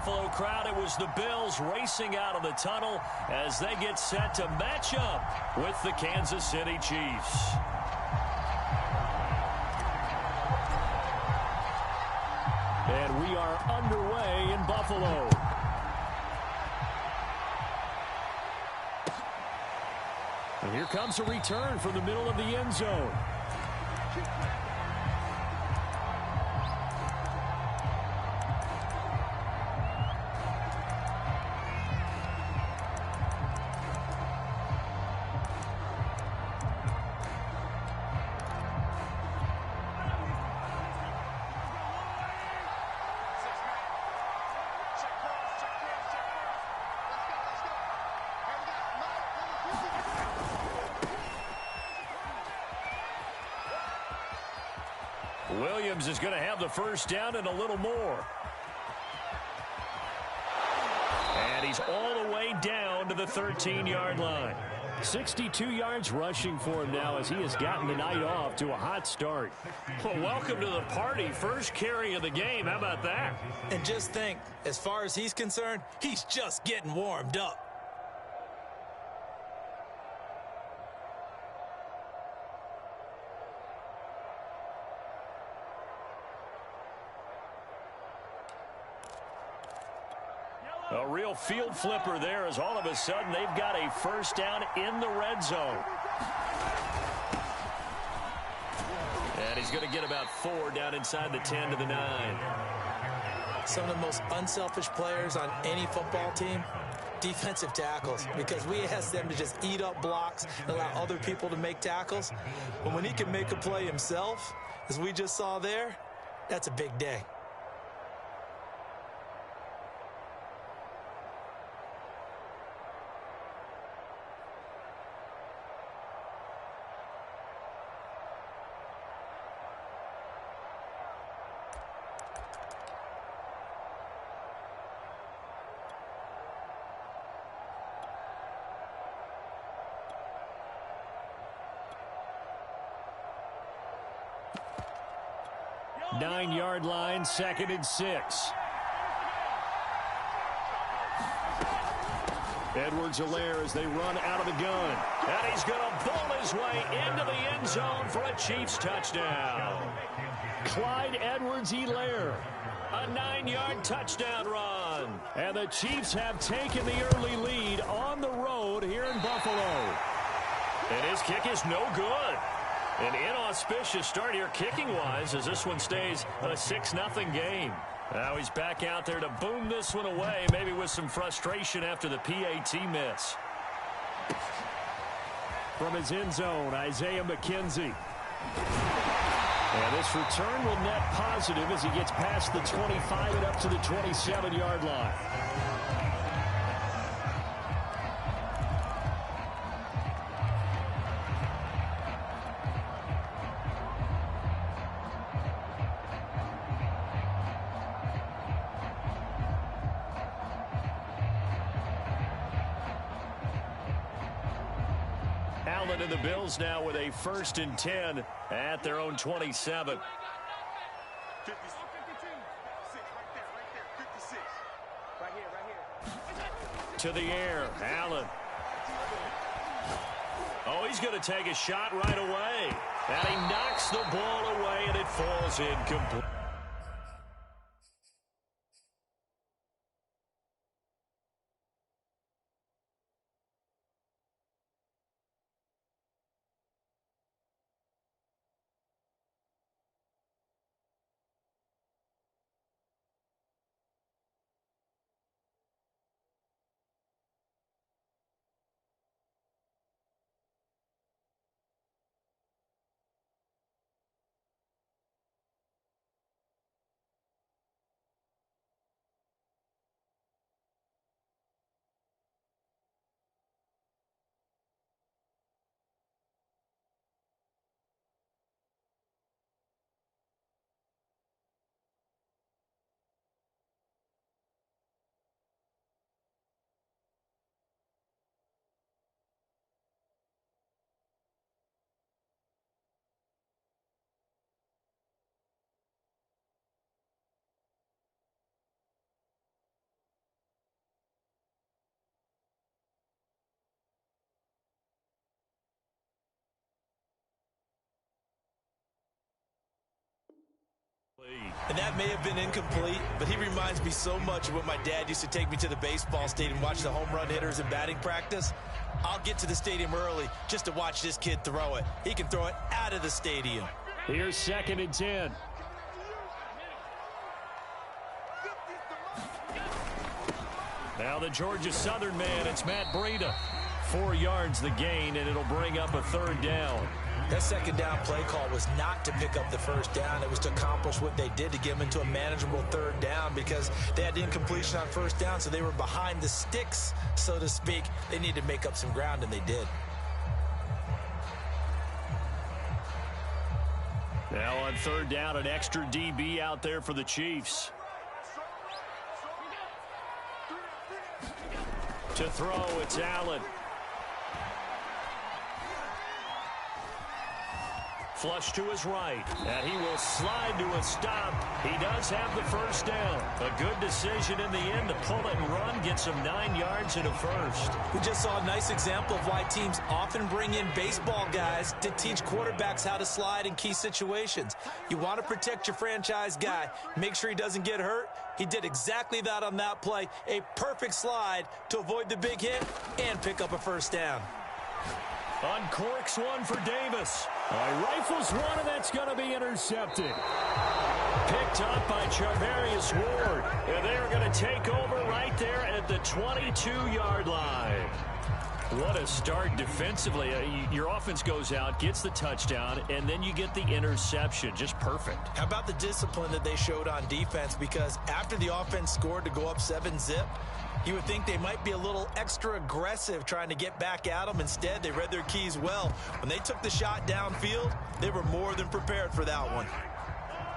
Buffalo crowd, it was the Bills racing out of the tunnel as they get set to match up with the Kansas City Chiefs. And we are underway in Buffalo. And here comes a return from the middle of the end zone. Williams is going to have the first down and a little more. And he's all the way down to the 13-yard line. 62 yards rushing for him now as he has gotten the night off to a hot start. Well, welcome to the party. First carry of the game. How about that? And just think, as far as he's concerned, he's just getting warmed up. A real field flipper there as all of a sudden they've got a first down in the red zone. And he's going to get about 4 down inside the 10 to the 9. Some of the most unselfish players on any football team, defensive tackles, because we ask them to just eat up blocks and allow other people to make tackles. But when he can make a play himself, as we just saw there, that's a big day. Nine-yard line, 2nd and 6. Edwards-Helaire as they run out of the gun. And he's going to bowl his way into the end zone for a Chiefs touchdown. Clyde Edwards-Helaire, a 9-yard touchdown run. And the Chiefs have taken the early lead on the road here in Buffalo. And his kick is no good. An inauspicious start here kicking-wise as this one stays a 6-0 game. Now he's back out there to boom this one away, maybe with some frustration after the PAT miss. From his end zone, Isaiah McKenzie. And this return will net positive as he gets past the 25 and up to the 27-yard line. Allen and the Bills now with a 1st and 10 at their own 27. To the air, Allen. Oh, he's going to take a shot right away. And he knocks the ball away, and it falls incomplete. And that may have been incomplete, but he reminds me so much of when my dad used to take me to the baseball stadium and watch the home run hitters in batting practice. I'll get to the stadium early just to watch this kid throw it. He can throw it out of the stadium. Here's 2nd and 10. Now the Georgia Southern man, it's Matt Breida. 4 yards the gain, and it'll bring up a 3rd down. That 2nd down play call was not to pick up the 1st down. It was to accomplish what they did, to get them into a manageable 3rd down, because they had the incompletion on 1st down, so they were behind the sticks, so to speak. They needed to make up some ground, and they did. Now on 3rd down, an extra DB out there for the Chiefs. To throw, it's Allen. Flush to his right, and he will slide to a stop. He does have the 1st down. A good decision in the end to pull it and run, get some 9 yards and a 1st. We just saw a nice example of why teams often bring in baseball guys to teach quarterbacks how to slide in key situations. You want to protect your franchise guy. Make sure he doesn't get hurt. He did exactly that on that play. A perfect slide to avoid the big hit and pick up a 1st down. Uncorks one for Davis. Rifles one, and that's going to be intercepted. Picked up by Charvarius Ward. And they're going to take over right there at the 22-yard line. What a start defensively. Your offense goes out, gets the touchdown, and then you get the interception. Just perfect. How about the discipline that they showed on defense? Because after the offense scored to go up 7-zip, you would think they might be a little extra aggressive trying to get back at them. Instead, they read their keys well. When they took the shot downfield, they were more than prepared for that one.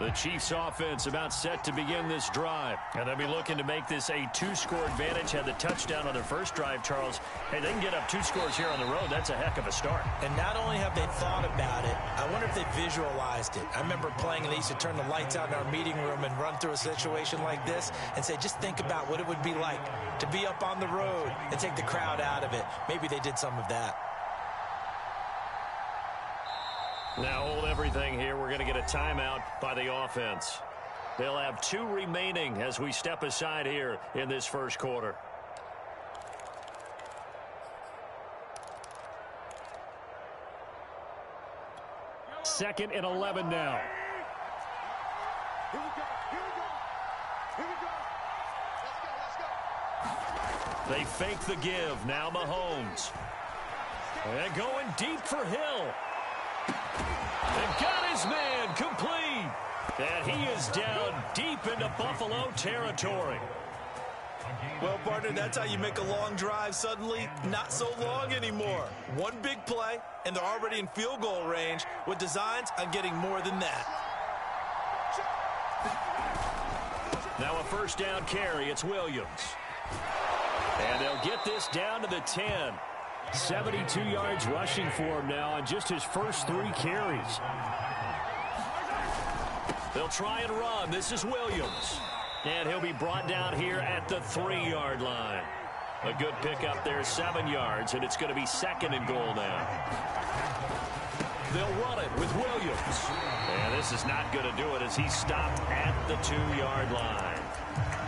The Chiefs offense about set to begin this drive. And they'll be looking to make this a 2-score advantage. Had the touchdown on their first drive, Charles. Hey, they can get up 2 scores here on the road. That's a heck of a start. And not only have they thought about it, I wonder if they visualized it. I remember playing, and they used to turn the lights out in our meeting room and run through a situation like this and say, just think about what it would be like to be up on the road and take the crowd out of it. Maybe they did some of that. Now hold everything here. We're going to get a timeout by the offense. They'll have 2 remaining as we step aside here in this first quarter. Second and 11 now. Here we go. Let's go. They fake the give. Now Mahomes. And going deep for Hill. And got his man complete. And he is down deep into Buffalo territory. Well, partner, that's how you make a long drive suddenly not so long anymore. One big play, and they're already in field goal range with designs on getting more than that. Now a 1st down carry. It's Williams. And they'll get this down to the 10. 72 yards rushing for him now on just his first 3 carries. They'll try and run. This is Williams. And he'll be brought down here at the 3-yard line. A good pickup there, 7 yards, and it's going to be 2nd and goal now. They'll run it with Williams. And this is not going to do it as he stopped at the 2-yard line.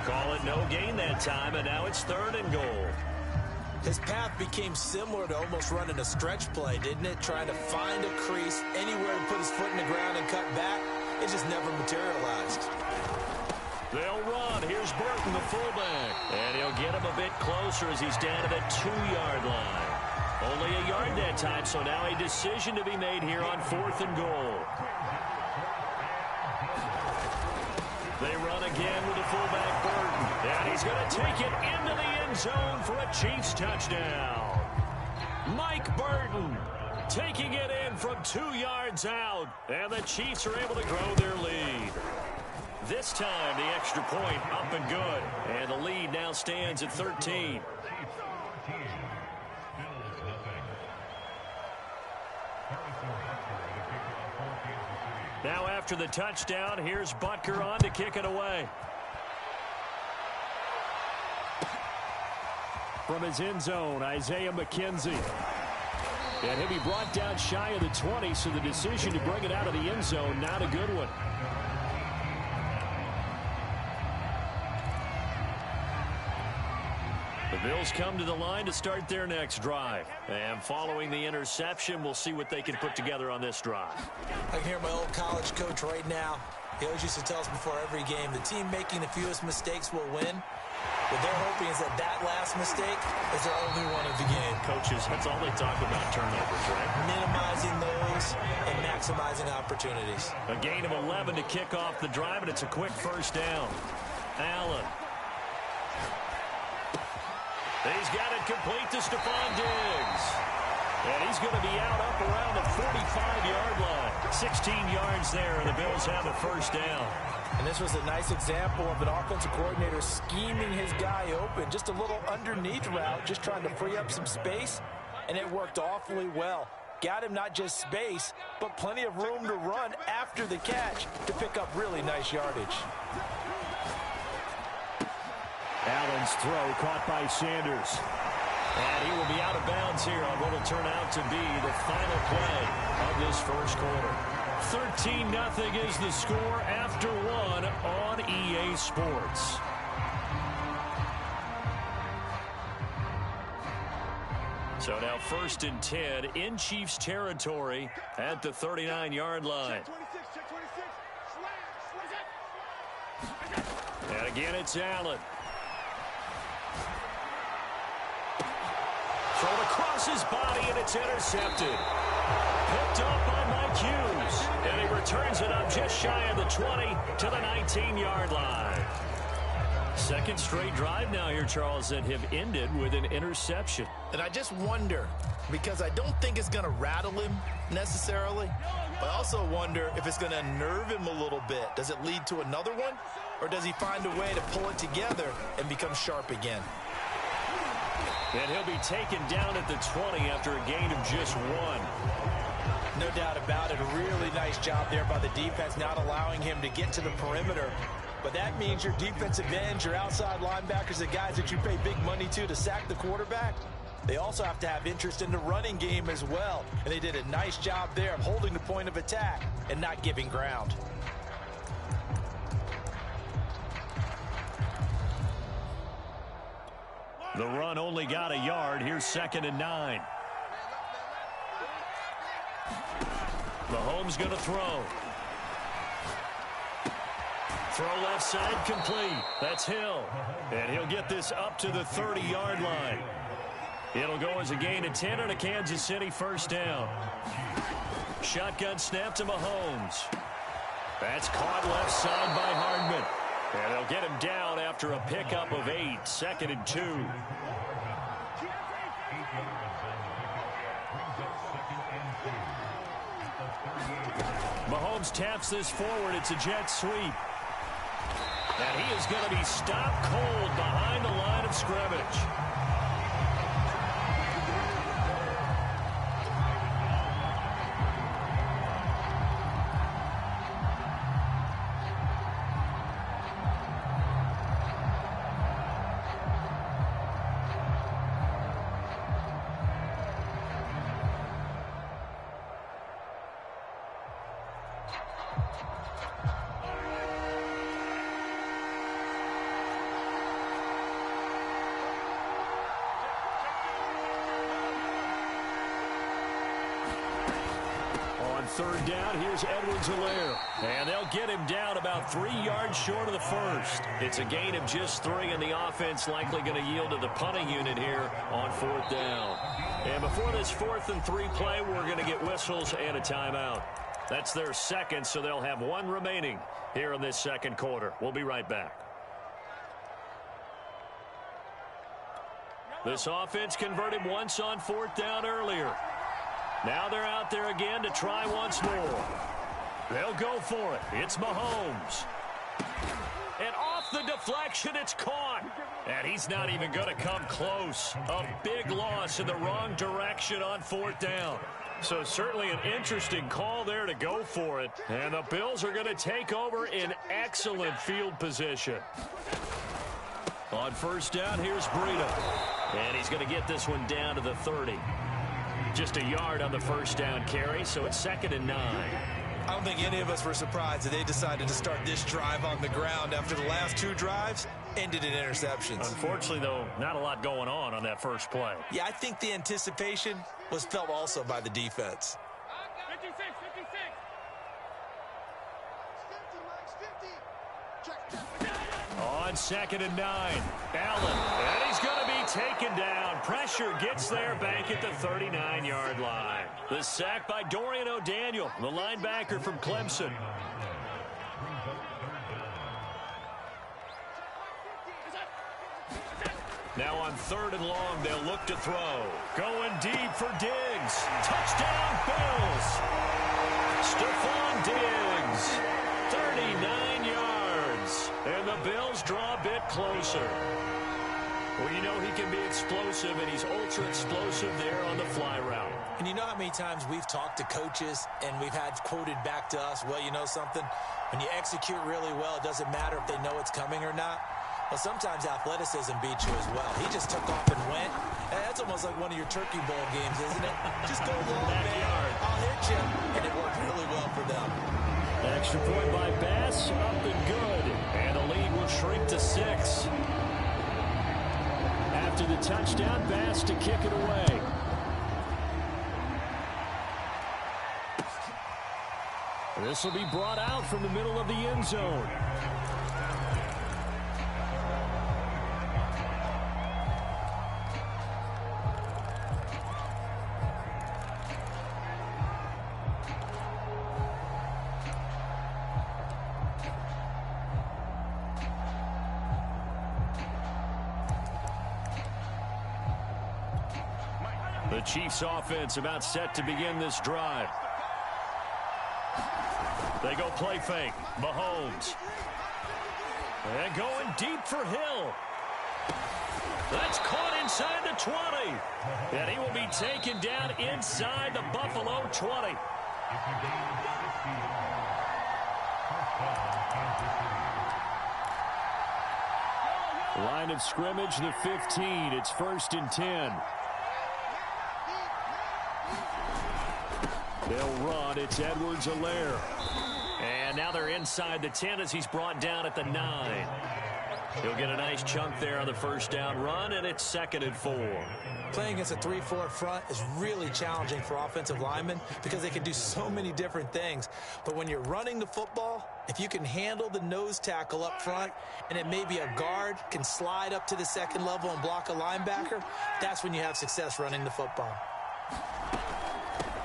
Call it no gain that time, and now it's 3rd and goal. His path became similar to almost running a stretch play, didn't it? Trying to find a crease, anywhere to put his foot in the ground and cut back. It just never materialized. They'll run. Here's Burton, the fullback. And he'll get him a bit closer as he's down to the 2-yard line. Only a yard that time, so now a decision to be made here on 4th and goal. They run again with the fullback, Burton. And he's going to take it into the end zone for a Chiefs touchdown. Mike Burton taking it in from 2 yards out. And the Chiefs are able to grow their lead. This time, the extra point up and good. And the lead now stands at 13. Now after the touchdown, here's Butker on to kick it away. From his end zone, Isaiah McKenzie. And he'll be brought down shy of the 20, so the decision to bring it out of the end zone, not a good one. The Bills come to the line to start their next drive. And following the interception, we'll see what they can put together on this drive. I can hear my old college coach right now. He always used to tell us before every game, the team making the fewest mistakes will win. What they're hoping is that that last mistake is their only one of the game. Coaches, that's all they talk about, turnovers, right? Minimizing those and maximizing opportunities. A gain of 11 to kick off the drive, and it's a quick first down. Allen. He's got it complete to Stephon Diggs. And he's going to be out up around the 45-yard line. 16 yards there, and the Bills have a first down. And this was a nice example of an offensive coordinator scheming his guy open. Just a little underneath route, just trying to free up some space, and it worked awfully well. Got him not just space, but plenty of room to run after the catch to pick up really nice yardage. Allen's throw caught by Sanders. And he will be out of bounds here on what will turn out to be the final play of this first quarter. 13-0 is the score after one on EA Sports. So now 1st and 10 in Chiefs territory at the 39-yard line. And again, it's Allen. Thrown across his body, and it's intercepted. Picked up by Mike Hughes. And he returns it up just shy of the 20 to the 19-yard line. Second straight drive now here, Charles, that have ended with an interception. And I just wonder, because I don't think it's going to rattle him necessarily, but I also wonder if it's going to unnerve him a little bit. Does it lead to another one, or does he find a way to pull it together and become sharp again? And he'll be taken down at the 20 after a gain of just 1. No doubt about it. A really nice job there by the defense, not allowing him to get to the perimeter. But that means your defensive ends, your outside linebackers, the guys that you pay big money to sack the quarterback, they also have to have interest in the running game as well. And they did a nice job there of holding the point of attack and not giving ground. The run only got a yard. Here's 2nd and 9. Mahomes going to throw. Throw left side complete. That's Hill. And he'll get this up to the 30-yard line. It'll go as a gain of 10 and a Kansas City first down. Shotgun snap to Mahomes. That's caught left side by Hardman. And they'll get him down after a pickup of 8. 2nd and 2. Mahomes taps this forward. It's a jet sweep. And he is going to be stopped cold behind the line of scrimmage. Third down, here's Edwards-Helaire. And they'll get him down about 3 yards short of the first. It's a gain of just 3, and the offense likely going to yield to the punting unit here on 4th down. And before this 4th and 3 play, we're going to get whistles and a timeout. That's their second, so they'll have 1 remaining here in this second quarter. We'll be right back. This offense converted once on 4th down earlier. Now they're out there again to try once more. They'll go for it. It's Mahomes. And off the deflection, it's caught. And he's not even going to come close. A big loss in the wrong direction on 4th down. So certainly an interesting call there to go for it. And the Bills are going to take over in excellent field position. On 1st down, here's Breida. And he's going to get this one down to the 30. Just a yard on the 1st down carry, so it's 2nd and 9. I don't think any of us were surprised that they decided to start this drive on the ground after the last 2 drives. ended in interceptions. Unfortunately, though, not a lot going on that first play. Yeah, I think the anticipation was felt also by the defense. 56, 56. On 2nd and 9, Allen, and he's going to be taken down. Pressure gets there back at the 39-yard line. The sack by Dorian O'Daniel, the linebacker from Clemson. Now on 3rd and long, they'll look to throw. Going deep for Diggs. Touchdown, Bills. Stephon Diggs, 39 yards. And the Bills draw a bit closer. Well, you know he can be explosive, and he's ultra-explosive there on the fly route. And you know how many times we've talked to coaches and we've had quoted back to us, well, you know something? When you execute really well, it doesn't matter if they know it's coming or not. Well, sometimes athleticism beats you as well. He just took off and went. That's almost like one of your Turkey Bowl games, isn't it? Just go long, man. I'll hit you. And it worked really well for them. Extra point by Bass, up and good. And the lead will shrink to 6. After the touchdown, Bass to kick it away. This will be brought out from the middle of the end zone. The Chiefs offense about set to begin this drive. They go play fake. Mahomes. And going deep for Hill. That's caught inside the 20. And he will be taken down inside the Buffalo 20. Line of scrimmage, the 15. It's 1st and 10. They'll run. It's Edwards-Helaire. And now they're inside the 10 as he's brought down at the 9. He'll get a nice chunk there on the first down run, and it's 2nd and 4. Playing against a 3-4 front is really challenging for offensive linemen because they can do so many different things. But when you're running the football, if you can handle the nose tackle up front and it may be a guard can slide up to the 2nd level and block a linebacker, that's when you have success running the football.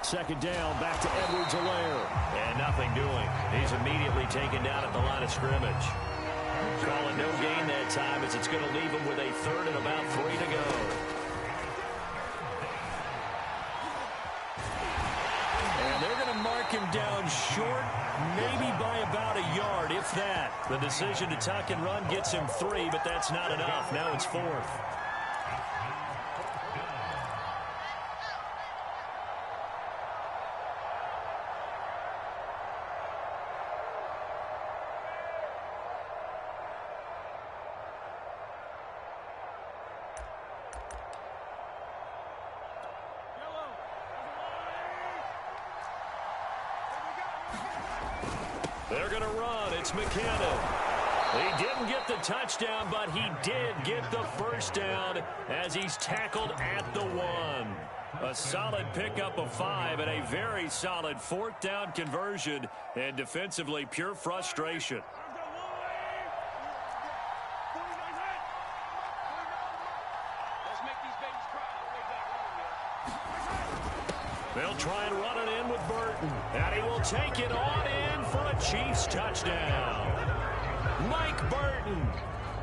2nd down, back to Edwards-Helaire. And nothing doing. He's immediately taken down at the line of scrimmage. Calling no gain that time as it's going to leave him with a 3rd and about 3 to go. And they're going to mark him down short, maybe by about a yard, if that. The decision to tuck and run gets him 3, but that's not enough. Now it's 4th. They're going to run. It's McKinnon. He didn't get the touchdown, but he did get the first down as he's tackled at the 1. A solid pickup of 5 and a very solid 4th down conversion, and defensively pure frustration. They'll try and run it in with Burton. And he will take it on in for a Chiefs touchdown. Mike Burton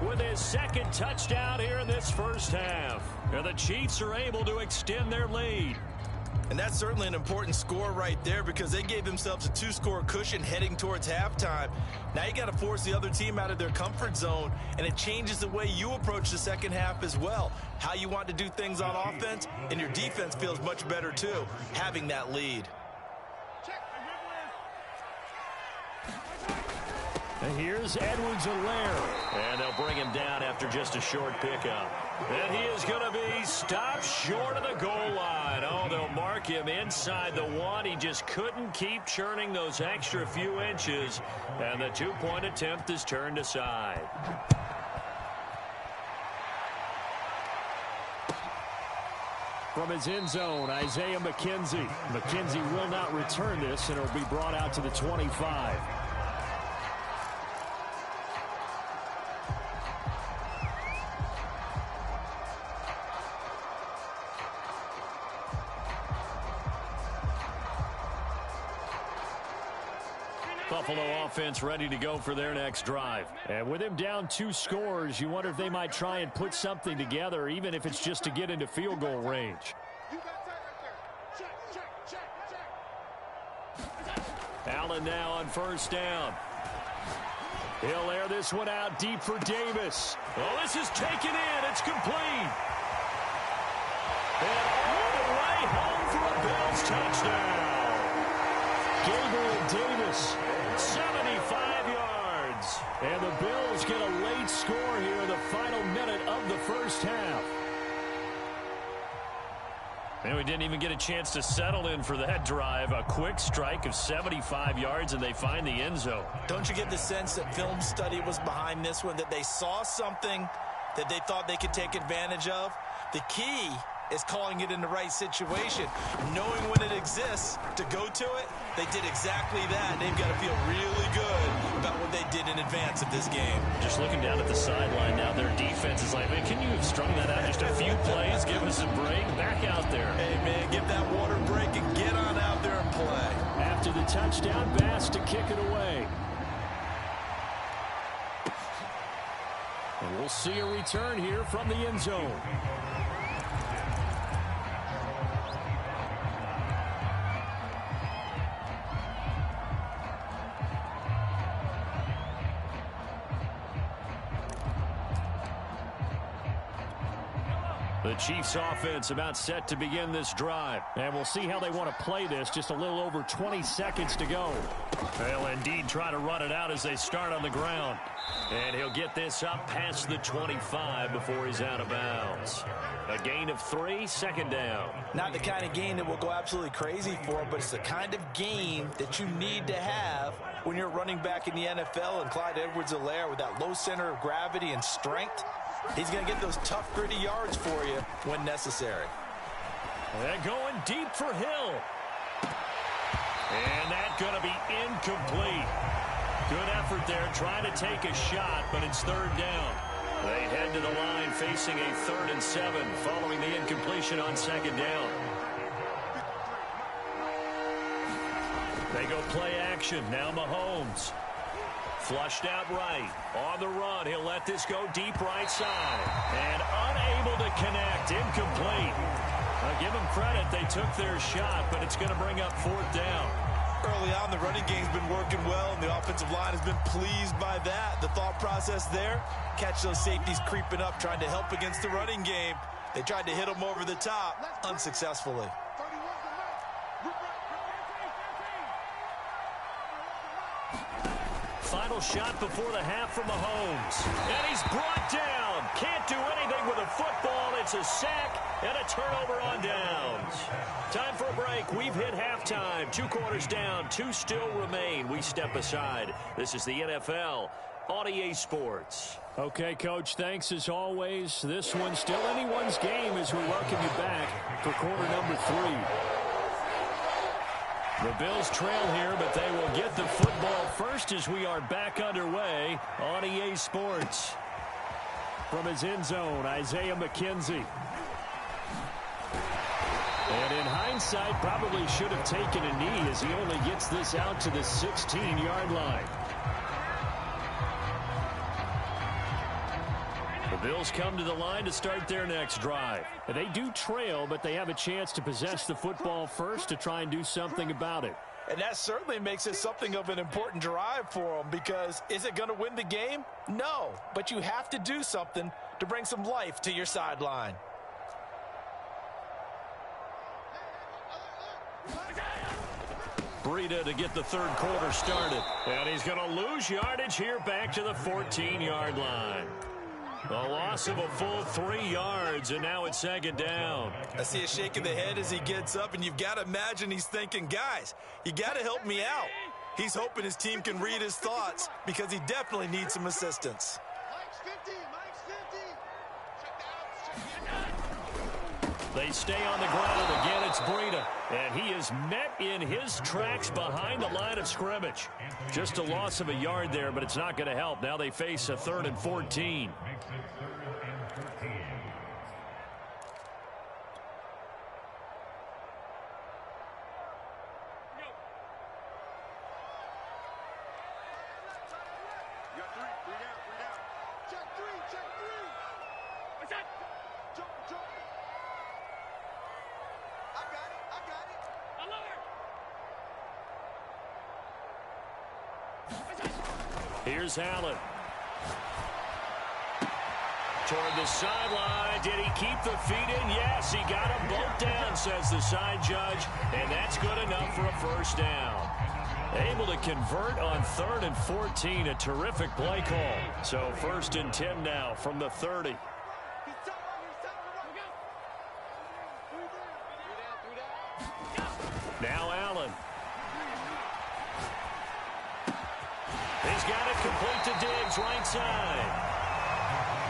with his 2nd touchdown here in this first half. And the Chiefs are able to extend their lead. And that's certainly an important score right there because they gave themselves a 2-score cushion heading towards halftime. Now you got to force the other team out of their comfort zone, and it changes the way you approach the second half as well. How you want to do things on offense, and your defense feels much better too, having that lead. And here's Edwards-Helaire. And they'll bring him down after just a short pickup. And he is going to be stopped short of the goal line. Oh, they'll mark him inside the 1. He just couldn't keep churning those extra few inches. And the 2-point attempt is turned aside. From his end zone, Isaiah McKenzie. McKenzie will not return this, and it'll be brought out to the 25. Buffalo offense ready to go for their next drive. And with him down 2 scores, you wonder if they might try and put something together, even if it's just to get into field goal range. Allen now on first down. He'll air this one out deep for Davis. Oh, this is taken in. It's complete. And all the way home for a Bills touchdown. Gabriel Davis, 75 yards. And the Bills get a late score here in the final minute of the first half. And we didn't even get a chance to settle in for that drive. A quick strike of 75 yards, and they find the end zone. Don't you get the sense that film study was behind this one, that they saw something that they thought they could take advantage of? The key is calling it in the right situation, knowing when it exists to go to it. They did exactly that. They've got to feel really good about what they did in advance of this game. Just looking down at the sideline now, their defense is like, man, can you have strung that out just a few plays? Give us a break. Back out there. Hey, man, give that water break and get on out there and play. After the touchdown, Bass to kick it away. And we'll see a return here from the end zone. The Chiefs offense about set to begin this drive. And we'll see how they want to play this. Just a little over 20 seconds to go. They'll indeed try to run it out as they start on the ground. And he'll get this up past the 25 before he's out of bounds. A gain of 3, second down. Not the kind of gain that will go absolutely crazy for, but it's the kind of gain that you need to have when you're running back in the NFL. And Clyde Edwards-Helaire, with that low center of gravity and strength, he's going to get those tough, gritty yards for you when necessary. They're going deep for Hill. And that's going to be incomplete. Good effort there, trying to take a shot, but it's third down. They head to the line facing a 3rd and 7 following the incompletion on second down. They go play action. Now Mahomes. Flushed out right. On the run, he'll let this go deep right side. And unable to connect. Incomplete. I'll give them credit. They took their shot, but it's going to bring up 4th down. Early on, the running game's been working well, and the offensive line has been pleased by that. The thought process there, catch those safeties creeping up, trying to help against the running game. They tried to hit them over the top, unsuccessfully. Final shot before the half from Mahomes. And he's brought down. Can't do anything with a football. It's a sack and a turnover on downs. Time for a break. We've hit halftime. 2 quarters down. 2 still remain. We step aside. This is the NFL on EA Sports. Okay, Coach, thanks as always. This one's still anyone's game as we welcome you back for quarter number 3. The Bills trail here, but they will get the football first as we are back underway on EA Sports. From his end zone, Isaiah McKenzie. And in hindsight, probably should have taken a knee as he only gets this out to the 16-yard line. The Bills come to the line to start their next drive. They do trail, but they have a chance to possess the football first to try and do something about it. And that certainly makes it something of an important drive for them, because is it going to win the game? No, but you have to do something to bring some life to your sideline. Breida to get the third quarter started. And he's going to lose yardage here back to the 14-yard line. A loss of a full 3 yards, and now it's second down. I see a shake of the head as he gets up, and you've got to imagine he's thinking, guys, you got to help me out. He's hoping his team can read his thoughts because he definitely needs some assistance. They stay on the ground. Again, it's Breida. And he is met in his tracks behind the line of scrimmage. Just a loss of a yard there, but it's not going to help. Now they face a 3rd and 14. Here's Allen. Toward the sideline. Did he keep the feet in? Yes, he got them both down, says the side judge. And that's good enough for a first down. Able to convert on 3rd and 14. A terrific play call. So 1st and 10 now from the 30. Now Allen. He's got it complete to Diggs, right side.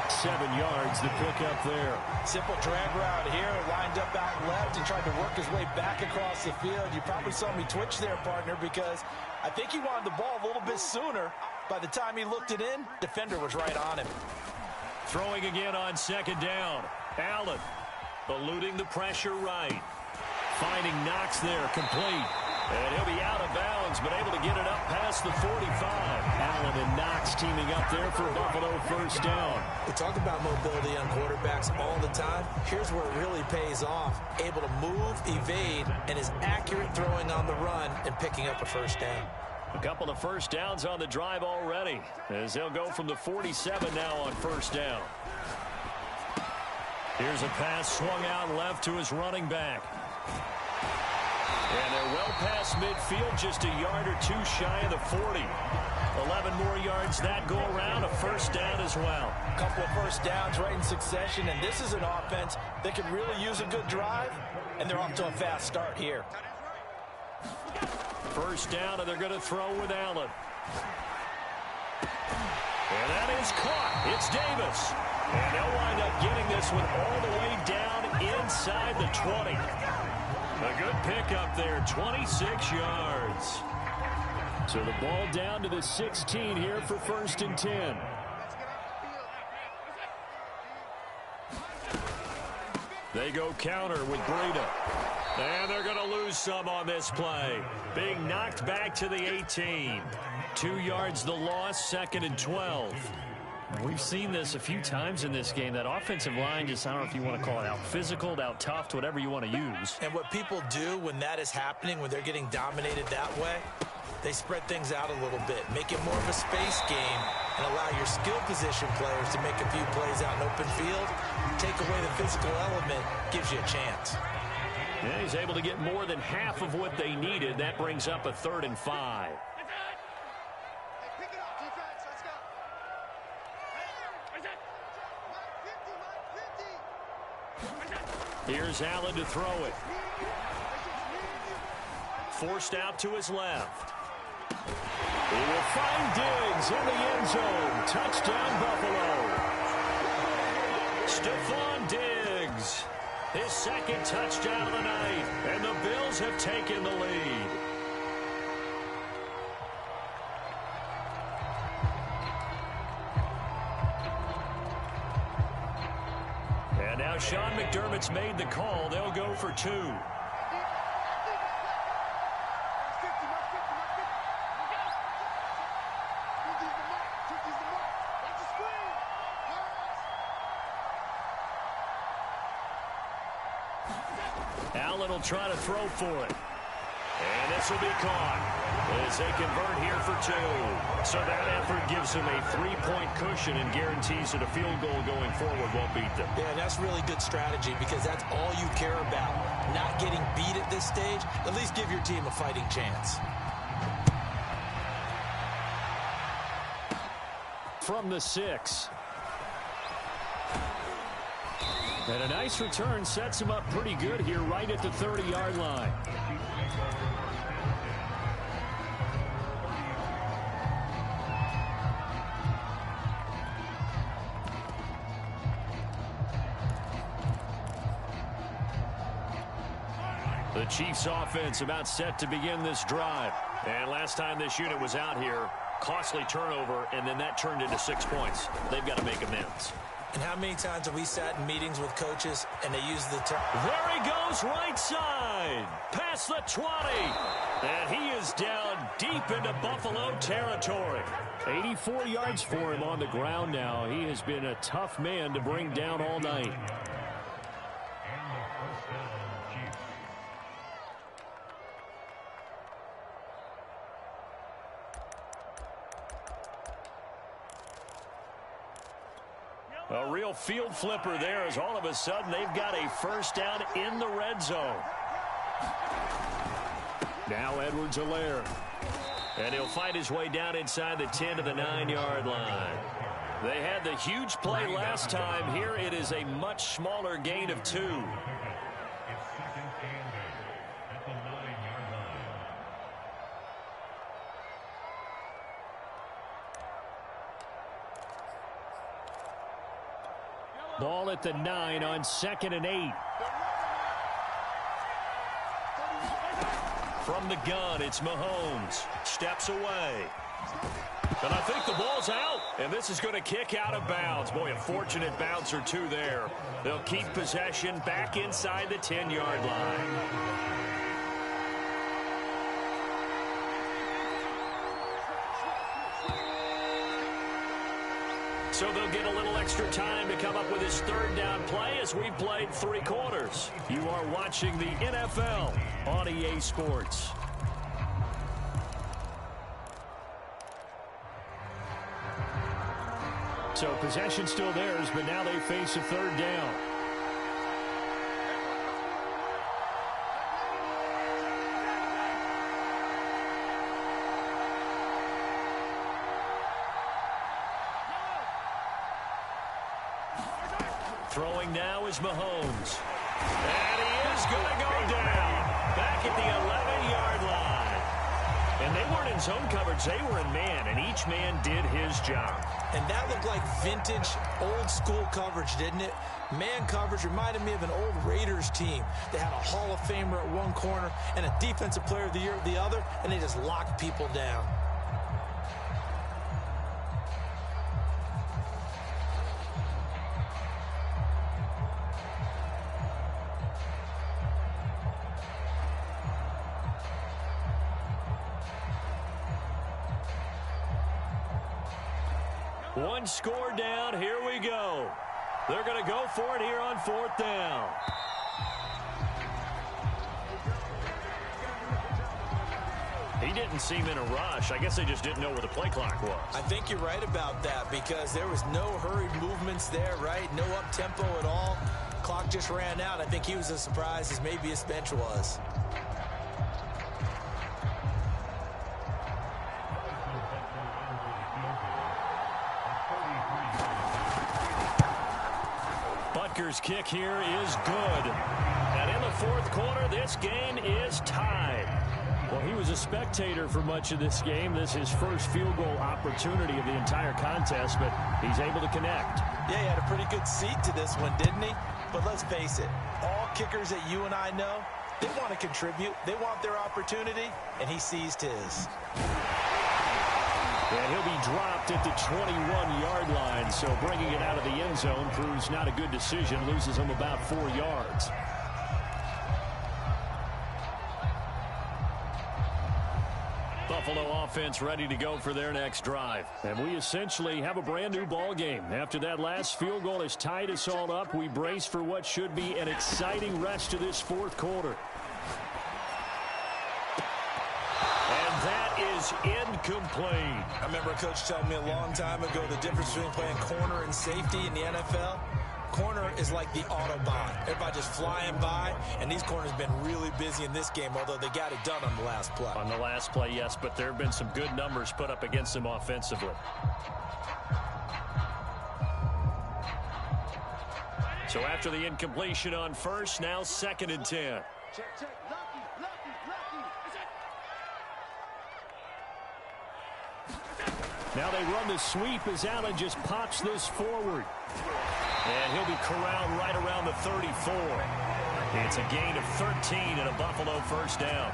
7 yards, the pickup there. Simple drag route here, lined up out left and tried to work his way back across the field. You probably saw me twitch there, partner, because I think he wanted the ball a little bit sooner. By the time he looked it in, defender was right on him. Throwing again on 2nd down. Allen eluding the pressure right. Finding Knox there, complete. And he'll be out of bounds, but able to get it up past the 45. Allen and Knox teaming up there for Buffalo first down. We talk about mobility on quarterbacks all the time. Here's where it really pays off. Able to move, evade, and is accurate throwing on the run and picking up a first down. A couple of first downs on the drive already, as they'll go from the 47 now on first down. Here's a pass swung out left to his running back. And they're well past midfield, just a yard or two shy of the 40. 11 more yards that go around, a first down as well. A couple of first downs right in succession, and this is an offense that can really use a good drive, and they're off to a fast start here. First down, and they're going to throw with Allen. And that is caught. It's Davis. And they'll wind up getting this one all the way down inside the 20. A good pickup there, 26 yards. So the ball down to the 16 here for 1st and 10. They go counter with Breida. And they're going to lose some on this play. Being knocked back to the 18. 2 yards the loss, 2nd and 12. We've seen this a few times in this game. That offensive line just, I don't know if you want to call it out physical, out tough, whatever you want to use. And what people do when that is happening, when they're getting dominated that way, they spread things out a little bit, make it more of a space game, and allow your skill position players to make a few plays out in open field. Take away the physical element, gives you a chance. Yeah, he's able to get more than half of what they needed. That brings up a 3rd and 5. Here's Allen to throw it. Forced out to his left. He will find Diggs in the end zone. Touchdown, Buffalo. Stephon Diggs. His 2nd touchdown of the night. And the Bills have taken the lead. And now Sean McDermott's made the call. They'll go for 2. Allen will try to throw for it. And this will be caught as they convert here for 2. So that effort gives them a 3-point cushion and guarantees that a field goal going forward won't beat them. Yeah, that's really good strategy because that's all you care about. Not getting beat at this stage. At least give your team a fighting chance. From the 6. And a nice return sets him up pretty good here right at the 30-yard line. The Chiefs offense about set to begin this drive. And last time this unit was out here, costly turnover, and then that turned into 6 points. They've got to make amends. And how many times have we sat in meetings with coaches and they use the term? There he goes right side. Past the 20. And he is down deep into Buffalo territory. 84 yards for him on the ground now. He has been a tough man to bring down all night. A real field flipper there as all of a sudden they've got a first down in the red zone. Now Edwards-Helaire. And he'll find his way down inside the 10 to the 9-yard line. They had the huge play last time. Here it is a much smaller gain of 2. Ball at the 9 on 2nd and 8. From the gun, it's Mahomes. Steps away. And I think the ball's out. And this is going to kick out of bounds. Boy, a fortunate bounce or 2 there. They'll keep possession back inside the 10-yard line. So they'll get a little extra time to come up with his 3rd down play as we've played 3 quarters. You are watching the NFL on EA Sports. So possession still theirs, but now they face a 3rd down. Throwing now is Mahomes. And he is going to go down. Back at the 11-yard line. And they weren't in zone coverage. They were in man, and each man did his job. And that looked like vintage, old-school coverage, didn't it? Man coverage reminded me of an old Raiders team. They had a Hall of Famer at one corner and a Defensive Player of the Year at the other, and they just locked people down. One score down. Here we go. They're going to go for it here on 4th down. He didn't seem in a rush. I guess they just didn't know where the play clock was. I think you're right about that because there was no hurried movements there, right? No up-tempo at all. Clock just ran out. I think he was as surprised as maybe his bench was. Butker's kick here is good. And in the 4th quarter, this game is tied. Well, he was a spectator for much of this game. This is his first field goal opportunity of the entire contest, but he's able to connect. Yeah, he had a pretty good seat to this one, didn't he? But let's face it, all kickers that you and I know, they want to contribute. They want their opportunity, and he seized his. And he'll be dropped at the 21-yard line, so bringing it out of the end zone proves not a good decision. Loses him about 4 yards. Buffalo offense ready to go for their next drive. And we essentially have a brand new ball game. After that last field goal has tied us all up, we brace for what should be an exciting rest to this 4th quarter. And that is incomplete. I remember a coach telling me a long time ago the difference between playing corner and safety in the NFL. Corner is like the Autobahn. Everybody just flying by, and these corners have been really busy in this game, although they got it done on the last play. On the last play, yes, but there have been some good numbers put up against them offensively. So after the incompletion on first, now 2nd and 10. Check. Now they run the sweep as Allen just pops this forward. And he'll be corralled right around the 34. It's a gain of 13 and a Buffalo first down.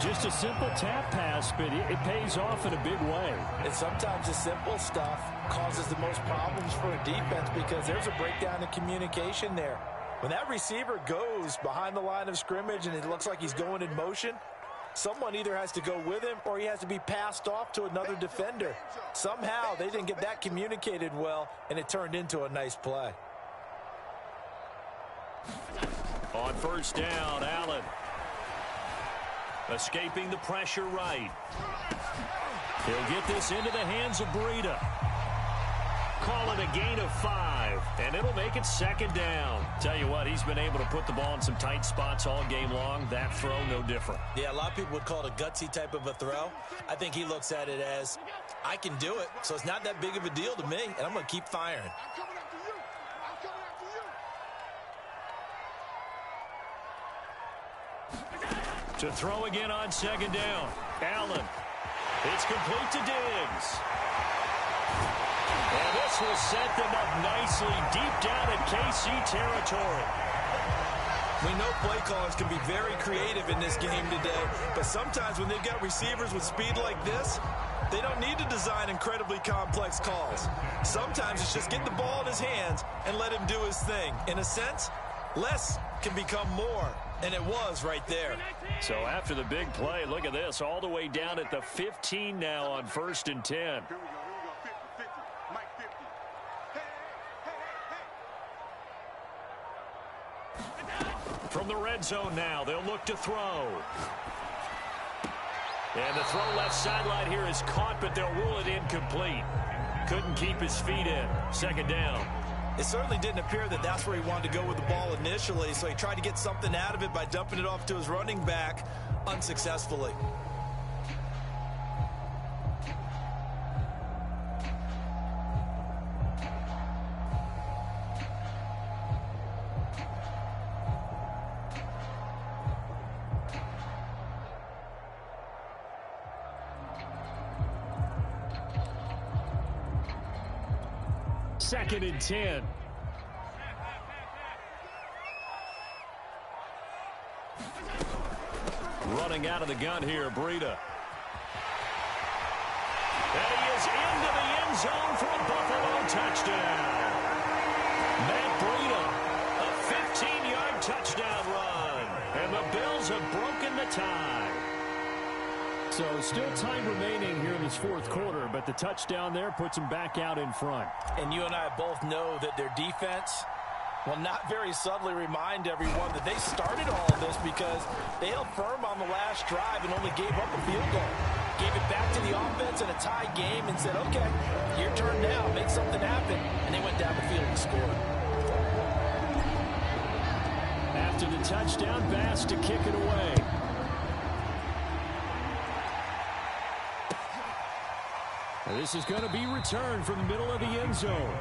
Just a simple tap pass, but it pays off in a big way. And sometimes the simple stuff causes the most problems for a defense because there's a breakdown in communication there. When that receiver goes behind the line of scrimmage and it looks like he's going in motion, someone either has to go with him or he has to be passed off to another defender. Somehow they didn't get that communicated well, and it turned into a nice play. On first down, Allen. Escaping the pressure right. He'll get this into the hands of Breida. Call it a gain of 5, and it'll make it second down. Tell you what, he's been able to put the ball in some tight spots all game long. That throw, no different. Yeah, a lot of people would call it a gutsy type of a throw. I think he looks at it as, I can do it, so it's not that big of a deal to me, and I'm going to keep firing. I'm coming after you. I'm coming after you. To throw again on second down. Allen. It's complete to Diggs. And this will set them up nicely deep down in KC territory. We know play callers can be very creative in this game today, but sometimes when they've got receivers with speed like this, they don't need to design incredibly complex calls. Sometimes it's just get the ball in his hands and let him do his thing. In a sense, less can become more, and it was right there. So after the big play, look at this, all the way down at the 15 now on 1st and 10. Here we go. 50, 50. Mike 50. Hey. From the red zone now, they'll look to throw. And the throw left sideline here is caught, but they'll rule it incomplete. Couldn't keep his feet in. Second down. It certainly didn't appear that that's where he wanted to go with the ball initially, so he tried to get something out of it by dumping it off to his running back unsuccessfully. Second and 10. Running out of the gun here, Breida. And he is into the end zone for a Buffalo touchdown. Matt Breida, a 15-yard touchdown run. And the Bills have broken the tie. So still time remaining here in this fourth quarter, but the touchdown there puts them back out in front. And you and I both know that their defense will not very subtly remind everyone that they started all of this because they held firm on the last drive and only gave up a field goal. Gave it back to the offense in a tie game and said, okay, your turn now, make something happen. And they went down the field and scored. After the touchdown, Bass to kick it away. And this is going to be returned from the middle of the end zone.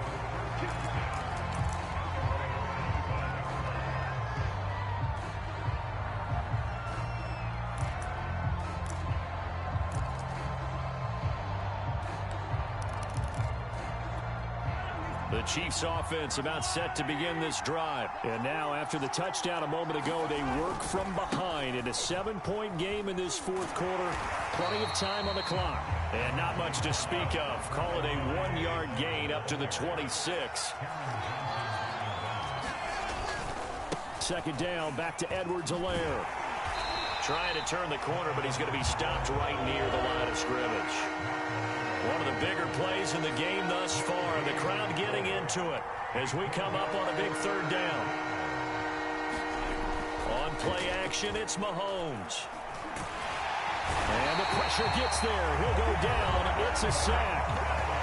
The Chiefs offense about set to begin this drive. And now after the touchdown a moment ago, they work from behind in a 7-point game in this fourth quarter. Plenty of time on the clock. And not much to speak of. Call it a 1-yard gain up to the 26. Second down, back to Edwards-Helaire. Trying to turn the corner, but he's going to be stopped right near the line of scrimmage. One of the bigger plays in the game thus far. The crowd getting into it as we come up on a big third down. On play action, it's Mahomes. And the pressure gets there. He'll go down. It's a sack.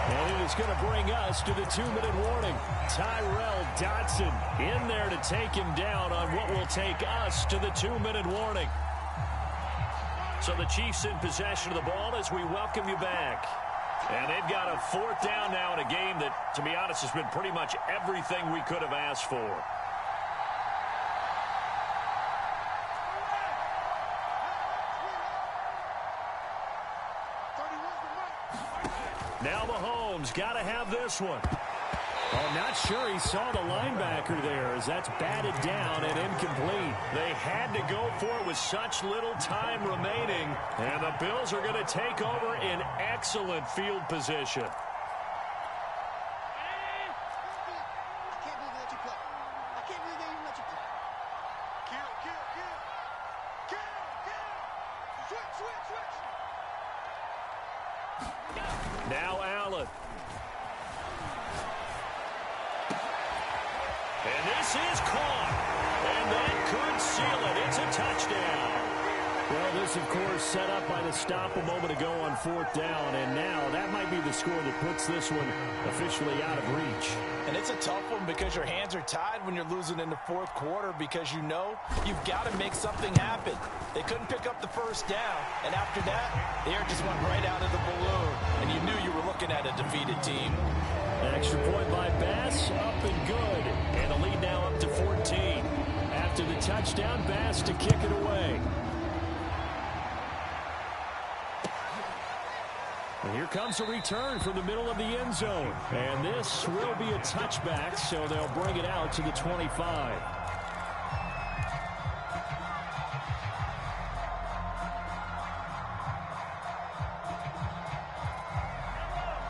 And it is going to bring us to the 2-minute warning. Tyrel Dodson in there to take him down on what will take us to the 2-minute warning. So the Chiefs in possession of the ball as we welcome you back. And they've got a fourth down now in a game that, to be honest, has been pretty much everything we could have asked for. Now Mahomes got to have this one. Oh, not sure he saw the linebacker there. as that's batted down and incomplete. They had to go for it with such little time remaining, and the Bills are going to take over in excellent field position. Now Allen. And this is caught. And that could seal it. It's a touchdown. Well, this, of course, set up by the stop a moment ago on 4th down. And now that might be the score that puts this one officially out of reach. And it's a tough one because your hands are tied when you're losing in the 4th quarter because you know you've got to make something happen. They couldn't pick up the first down. And after that, the air just went right out of the balloon. And you knew you were looking at a defeated team. An extra point by Bass, up and good. And the lead now up to 14. After the touchdown, Bass to kick it away. And here comes a return from the middle of the end zone. And this will be a touchback, so they'll bring it out to the 25.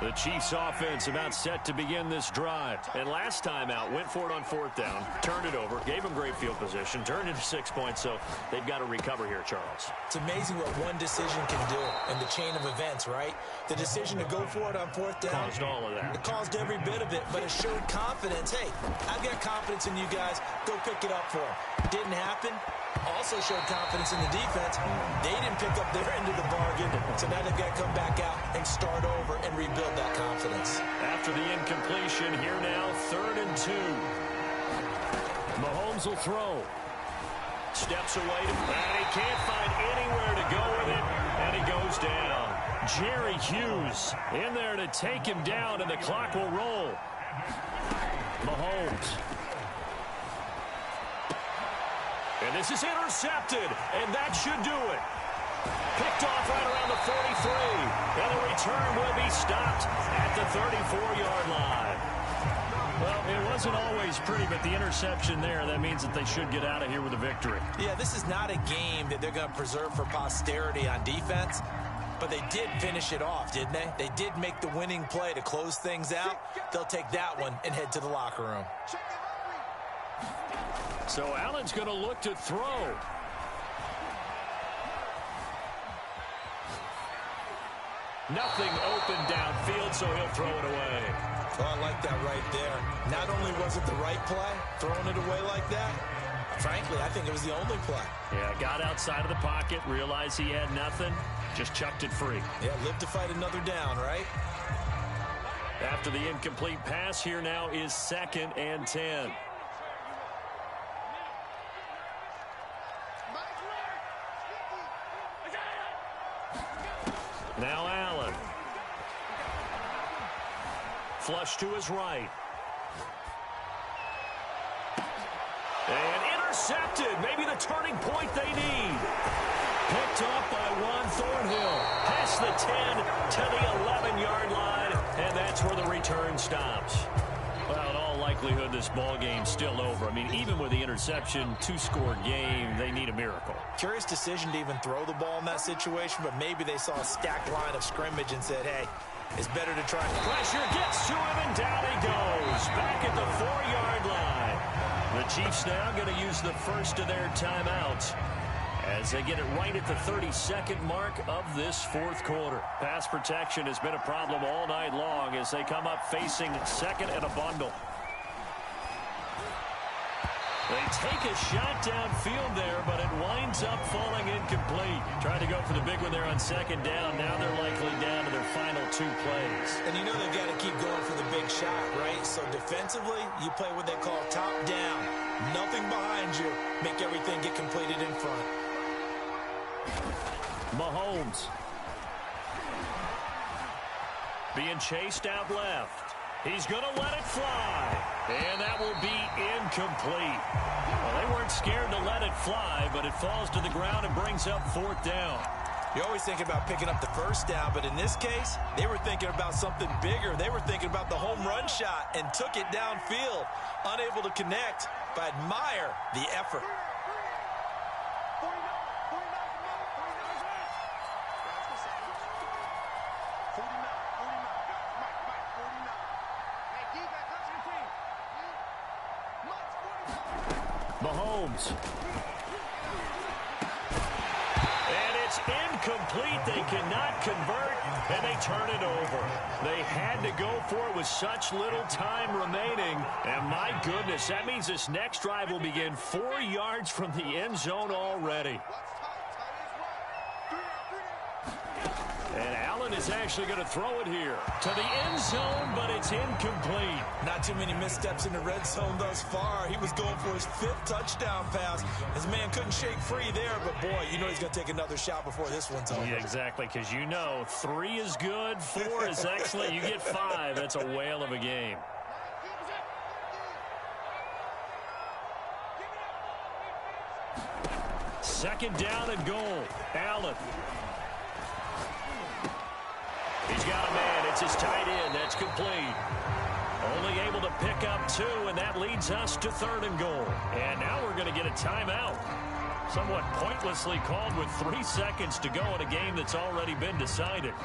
The Chiefs offense about set to begin this drive. And last time out, went for it on 4th down, turned it over, gave them great field position, turned it to 6 points, so they've got to recover here, Charles. It's amazing what one decision can do in the chain of events, right? The decision to go for it on 4th down. Caused all of that. It caused every bit of it, but it showed confidence. Hey, I've got confidence in you guys. Go pick it up for them. Didn't happen. Also showed confidence in the defense. They didn't pick up their end of the bargain, so now they've got to come back out and start over and rebuild that confidence. After the incompletion, here now, 3rd and 2. Mahomes will throw. Steps away, and he can't find anywhere to go with it, and he goes down. Jerry Hughes in there to take him down, and the clock will roll. Mahomes. And this is intercepted, and that should do it. Picked off right around the 43, and the return will be stopped at the 34-yard line. Well, it wasn't always pretty, but the interception there, that means that they should get out of here with a victory. Yeah, this is not a game that they're going to preserve for posterity on defense, but they did finish it off, didn't they? They did make the winning play to close things out. They'll take that one and head to the locker room. So Allen's going to look to throw. Nothing open downfield, so he'll throw it away. Oh, I like that right there. Not only was it the right play, throwing it away like that, frankly, I think it was the only play. Yeah, got outside of the pocket, realized he had nothing, just chucked it free. Yeah, live to fight another down, right? After the incomplete pass, here now is 2nd and 10. Now Allen. Flush to his right. And intercepted. Maybe the turning point they need. Picked off by Juan Thornhill. Past the 10 to the 11-yard line. And that's where the return stops. Well, in all likelihood, this ball game's still over. I mean, even with the interception, 2-score game, they need a miracle. Curious decision to even throw the ball in that situation, but maybe they saw a stacked line of scrimmage and said, hey, it's better to try. Pressure gets to him, and down he goes. Back at the 4-yard line. The Chiefs now going to use the first of their timeouts as they get it right at the 32nd mark of this 4th quarter. Pass protection has been a problem all night long as they come up facing 2nd and a bundle. They take a shot downfield there, but it winds up falling incomplete. Tried to go for the big one there on 2nd down. Now they're likely down to their final 2 plays. And you know they've got to keep going for the big shot, right? So defensively, you play what they call top down. Nothing behind you. Make everything get completed in front. Mahomes. Being chased out left. He's going to let it fly. And that will be incomplete. Well, they weren't scared to let it fly, but it falls to the ground and brings up 4th down. You're always thinking about picking up the first down, but in this case, they were thinking about something bigger. They were thinking about the home run shot and took it downfield. Unable to connect, but admire the effort. Mahomes. And it's incomplete. They cannot convert, and they turn it over. They had to go for it with such little time remaining. And my goodness, that means this next drive will begin 4 yards from the end zone already. And Allen is actually going to throw it here to the end zone, but it's incomplete. Not too many missteps in the red zone thus far. He was going for his 5th touchdown pass. His man couldn't shake free there, but boy, you know he's going to take another shot before this one's over. Yeah, exactly, because you know 3 is good, 4 is excellent. You get 5. That's a whale of a game. Second down and goal. Allen. He's got a man. It's his tight end. That's complete. Only able to pick up 2, and that leads us to 3rd and goal. And now we're going to get a timeout. Somewhat pointlessly called with 3 seconds to go in a game that's already been decided.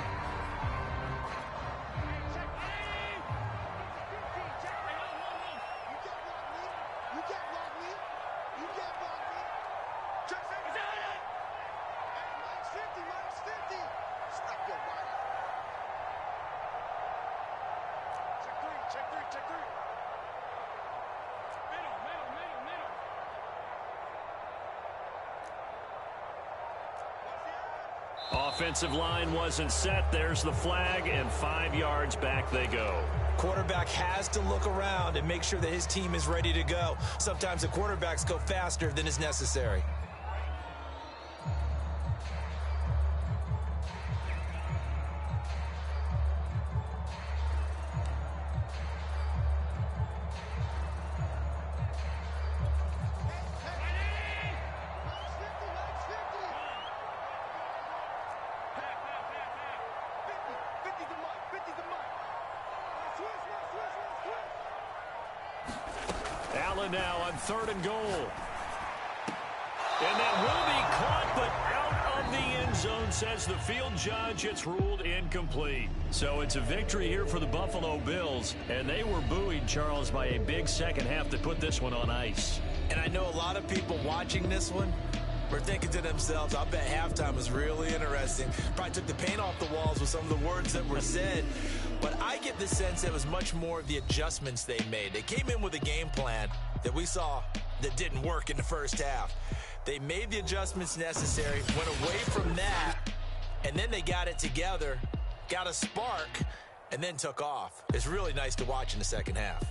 Offensive line wasn't set. There's the flag, and 5 yards back they go. Quarterback has to look around and make sure that his team is ready to go. Sometimes the quarterbacks go faster than is necessary. Allen now on 3rd and goal. And that will be caught, but out of the end zone, says the field judge. It's ruled incomplete. So it's a victory here for the Buffalo Bills. And they were buoyed, Charles, by a big second half to put this one on ice. And I know a lot of people watching this one were thinking to themselves, I bet halftime was really interesting. Probably took the paint off the walls with some of the words that were said. But I get the sense that it was much more of the adjustments they made. They came in with a game plan that we saw that didn't work in the first half. They made the adjustments necessary, went away from that, and then they got it together, got a spark, and then took off. It's really nice to watch in the second half.